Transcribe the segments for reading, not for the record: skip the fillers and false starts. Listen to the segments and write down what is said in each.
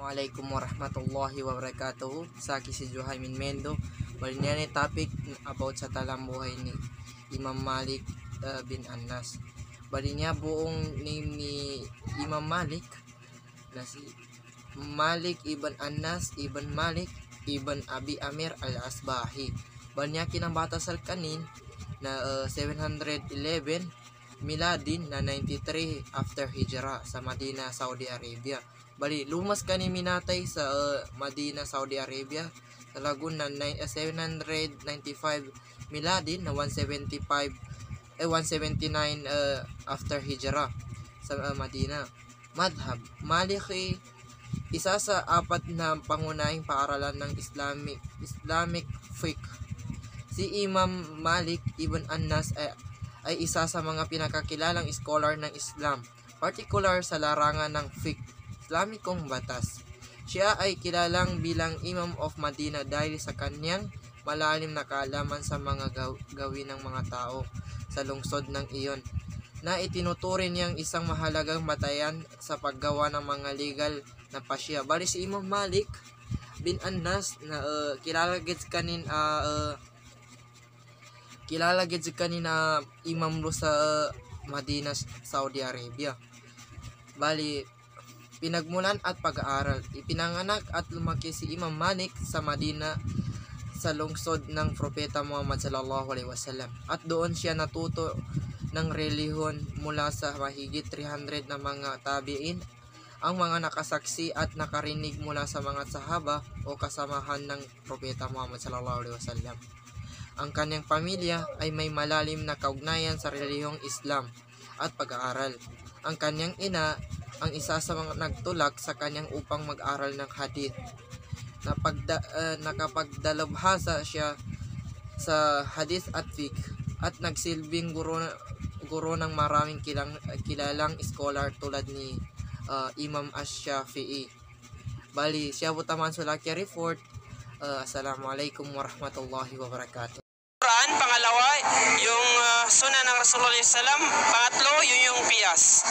Assalamualaikum warahmatullahi wabarakatuh. Sa akin si Johamin Mendo. Bali niya ni topic about sa talang buhay ni Imam Malik bin Anas. Bali niya buong name ni Imam Malik na si Malik ibn Anas ibn Malik ibn Abi Amir al-Asbahi. Bali niya kinambatasal kanin na 711 miladin na 93 after hijra sa Madina, Saudi Arabia. Bali lumas kani minatay sa Madina, Saudi Arabia sa lagun na 795 miladin na 179 after hijra sa Madina. Madhab Maliki, isa sa apat na pangunahing paaralan ng Islamic fiqh. Si Imam Malik ibn Anas ay isa sa mga pinakakilalang scholar ng Islam, particular sa larangan ng fiqh, Islamikong batas. Siya ay kilalang bilang Imam of Madina dahil sa kanyang malalim na kaalaman sa mga gawin ng mga tao sa lungsod ng iyon, na itinuturing niyang isang mahalagang batayan sa paggawa ng mga legal na pasya. Bali si Imam Malik bin Anas na kilala gid kanina imam lo sa Madina, Saudi Arabia. Bali pinagmulan at pag-aaral. Ipinanganak at lumaki si Imam Malik sa Madina sa lungsod ng Propeta Muhammad sallallahu alaihi wasallam, at doon siya natuto ng relihiyon mula sa mahigit 300 na mga tabiin, ang mga nakasaksi at nakarinig mula sa mga sahaba o kasamahan ng Propeta Muhammad sallallahu alaihi wasallam. Ang kanyang pamilya ay may malalim na kaugnayan sa relihiyong Islam at pag-aaral. Ang kanyang ina ang isa sa mga nagtulak sa kanyang upang mag-aral ng hadith. Nakapagdalubhasa siya sa hadith at fiqh at nagsilbing guro ng maraming kilalang scholar tulad ni Imam Ash-Shafi'i. Bali siya butaman sulaki report. Assalamualaikum warahmatullahi wabarakatuh. Quran, pangalawa, yung sunnah ng Rasulullah SAW, pangatlo, yung qiyas.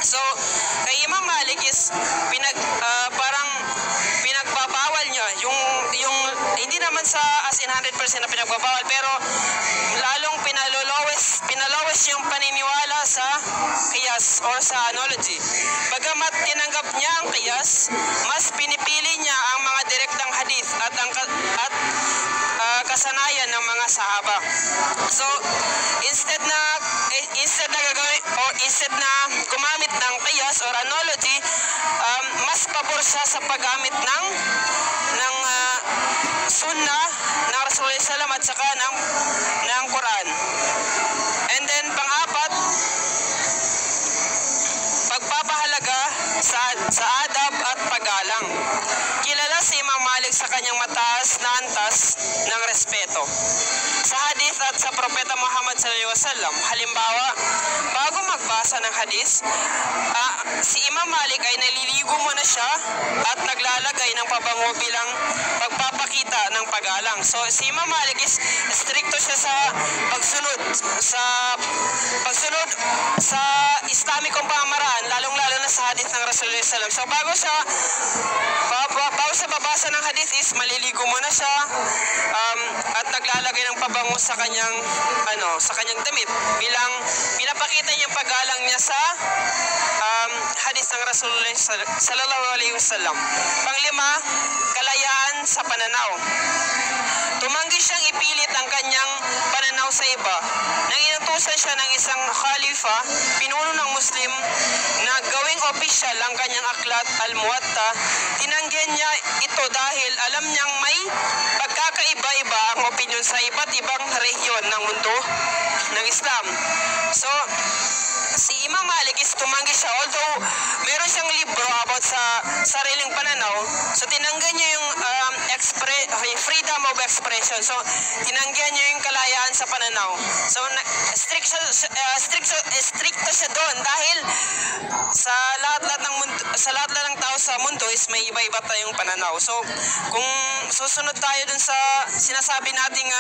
So, kay Imam Malik is parang pinagbabawal niya yung hindi naman sa as in 100% na pinagbabawal, pero lalong pinalowes yung paniniwala sa qiyas or sa analogy. Bagamat tinanggap niya ang qiyas, mas pinipili niya ang mga direktang hadith at kasanayan ng mga sahaba. So, instead na gumamit ng qiyas or analogy, mas pabor siya sa paggamit ng sunnah ng Rasulullah SAW at saka ng Quran. And then, pang-apat, pagpapahalaga sa adab at paggalang. Kilala si Imam Malik sa kanyang mataas na antas ng respeto sa hadith at sa Propeta Muhammad sallallahu alaihi wasallam. Halimbawa, bago magbasa ng hadith, si Imam Malik ay naliligo muna siya at naglalagay ng pabango bilang pagpapakita ng paggalang. So si Imam Malik is stricto siya sa pagsunod sa Islamikong pamamaraan, lalong-lalo na sa hadith ng Rasulullah sallallahu alaihi wasallam. So bago siya babasa ng hadith is maliligo muna siya at naglalagay ng pabango sa kanyang damit bilang pinapakita niya paggalang niya sa hadith ng Rasulullah sallallahu alaihi wasallam. Panglima, kalayaan sa pananaw. Tumanggi siyang ipilit ang kanyang pananaw sa iba. Nang inutusan siya ng isang khalifa, pinuno ng Muslim, na gawing opisyal ang kanyang aklat al-Muwatta, tinanggihan niya ito dahil alam niyang may pagkakaiba-iba ang opinyon sa iba't ibang rehiyon ng mundo ng Islam. So, si Imam Malik is tumanggi siya, although meron siyang libro about sa sariling pananaw, so tinanggihan niya yung freedom of expression. So tinanggihan niya yung kalayaan sa pananaw. So stricto siya doon dahil sa lahat ng tao sa mundo is may iba-iba tayong pananaw. So kung susunod tayo dun sa sinasabi nating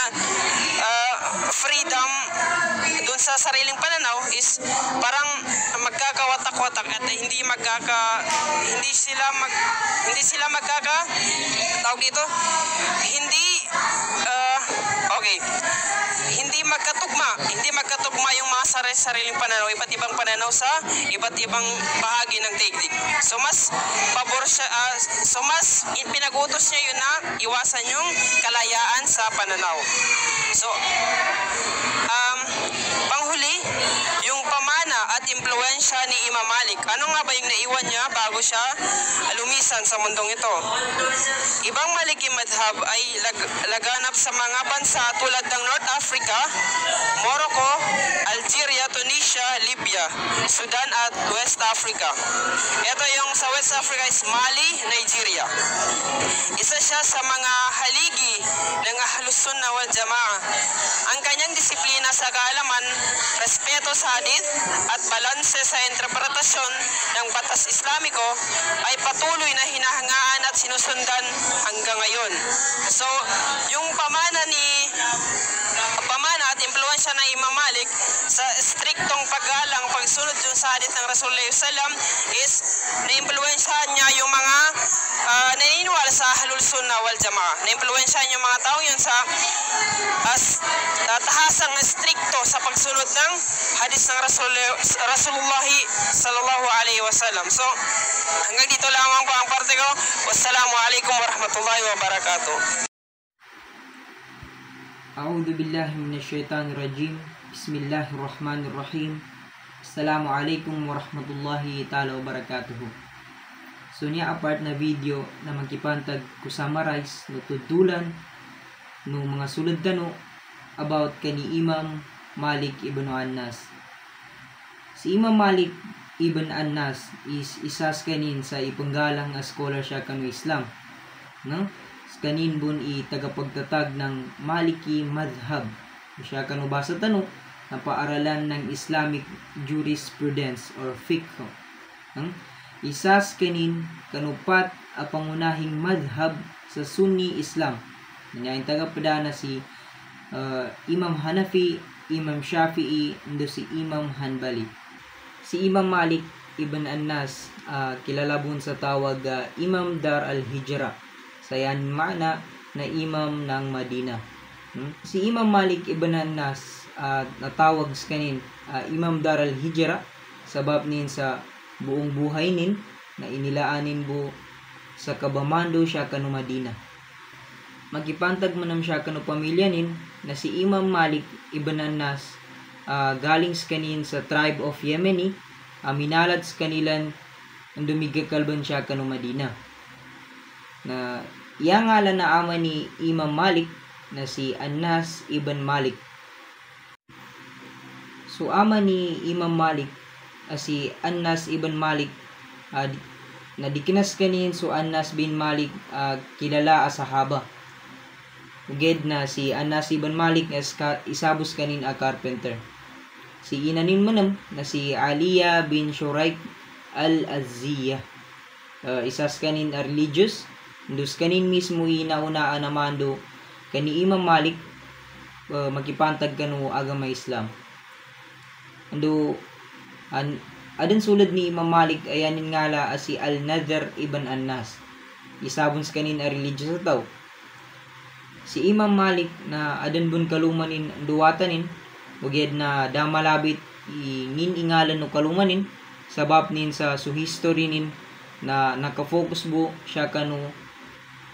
freedom dun sa sariling pananaw, is parang magkakawatak-watak at hindi sila tawag dito, hindi okay, hindi magkatugma yung mga sariling pananaw, iba't ibang pananaw sa iba't ibang bahagi ng daigdig. So mas pinag-utos niya yun na iwasan yung kalayaan sa pananaw. So panghuli, yung pamana at impluwensya ni Imam Malik. Ano nga ba yung naiwan niya bago siya lumisan sa mundong ito? Ibang Maliki madhab ay laganap sa mga bansa tulad ng North Africa, Morocco, Algeria, Tunisia, Libya, Sudan at West Africa. Ito yung sa West Africa is Mali, Nigeria. Isa siya sa mga haligi ng Ahlus Sunnah wal Jamaa. Ang kanyang disiplina sa kaalaman, respeto sa hadith at balanse sa interpretasyon ng batas Islamiko ay patuloy na hinahangaan at sinusundan hanggang ngayon. So, yung pamana at impluwensya ng Imam Malik sa striktong paggalang, pagsunod dun sa hadith ng Rasulullah sallam is na-impluwensyahan niya yung mga naniniwala sa Ahlul Sunnah wal Jamaa. Na-impluwensyahan yung mga tao yun sa tahasang strikto sa pagsunod ng hadith ng Rasulullah sallallahu alaihi wasallam. So, hanggang dito lamang po ang parte ko. Wassalamualaikum warahmatullahi wabarakatuh. A'udzu billahi minasyaitonir rajim. Bismillahirrahmanirrahim. Assalamualaikum warahmatullahi taala wabarakatuh. So niya apart na video na magkipantag ko summarize no tudulan no mga sulod tano about kani Imam Malik ibn Anas. Si Imam Malik ibn Anas is isas kanin sa ipanggalang nga scholar siya kanu Islam, no? Kanin bun tagapagtatag ng Maliki madhab. Siya kanu basa tano na paaralan ng Islamic jurisprudence or fiqh. Isas kanin kanupat a pangunahing madhab sa Sunni Islam. Nanyayin tagapadana si Imam Hanafi, Imam Shafi'i, ndo si Imam Hanbali. Si Imam Malik ibn Anas kilala bun sa tawag Imam Dar al-Hijra. Sayan mana na imam ng Madina. Si Imam Malik ibn Anas natawag kanin Imam Dar al-Hijra sabab nin sa buong buhay nin na inilaanin bu sa kabamando siya kanu Madina. Magipantag manam siya kanu pamilya nin na si Imam Malik ibn Anas galing kanin sa tribe of Yemeni, minalad kanilan dumigakalban siya kanu Madina. Na iyang ngalan na ama ni Imam Malik na si Anas ibn Malik. So ama ni Imam Malik si Anas ibn Malik na dikinas kanin so Anas bin Malik kilala as sahaba. Uged na si Anas ibn Malik as isabos kanin a carpenter. Si inanin manam na si Aliya bin Shuraik al-Azziyah. Isas kanin a religious. Dus kanin mismo inaunaan naman do kani Imam Malik magipantag kanu agama Islam. Ando adin sulod ni Imam Malik ayanin ngala si Al-Nadhr ibn Anas. Isabon kanin a religious taw. Si Imam Malik na adin bun kalumanin duwatanin uged na damalabit ingalan no kalumanin sabab nin sa history nin na nakafocus bu siya kanu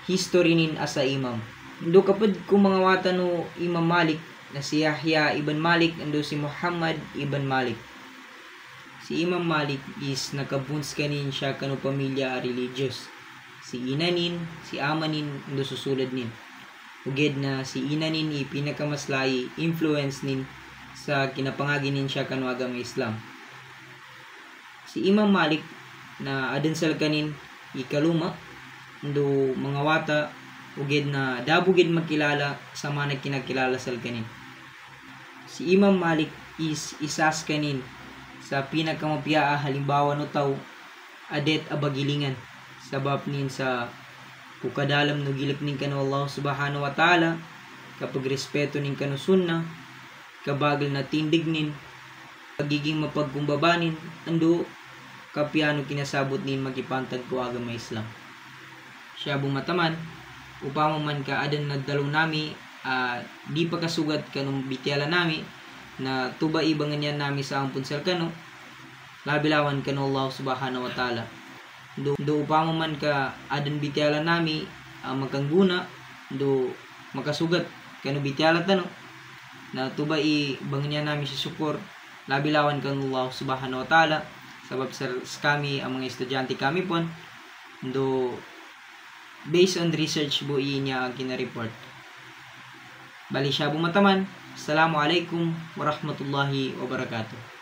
history nin asa imam. Ando kapag kung mga wata no Imam Malik na si Yahya ibn Malik, ando si Muhammad ibn Malik. Si Imam Malik is nakabuns kanin siya kanu pamilya religious. Si inanin, si amanin, ando susulad nin. Uged na si inanin pinakamaslay influence nin sa kinapangagi nin siya kanu agama Islam. Si Imam Malik na adensal kanin ikaluma ndo mga wata uged na dabugid magkilala sa mga nagkinakilala sal kanin. Si Imam Malik is isas kanin sa pinakamapyaa halimbawa no taw adet abagilingan sabab nin sa pukadalam no gilip nin kanu Allah subhanahu wa ta'ala kapag respeto nin kanu sunnah kabagal na tindig nin pagiging mapagkumbabanin ando kapyano kinasabot nin magipantag ko agama Islam. siya bumataman upama man ka adan nagdalo nami di pa kasugat kanong bitiala nami na tuba ibangan yan nami sa ampun sir kano labilawan kano Allah subhanahu wa ta'ala do upama man ka adan bitiala nami magkangguna do makasugat kano bitiala tano na tuba ibangan yan nami sa sukor labilawan kano Allah subhanahu wa ta'ala sabab sa kami ang mga estudyante kami pon do based on research bu niya gina-report. Bali siya bumataman. Assalamualaikum warahmatullahi wabarakatuh.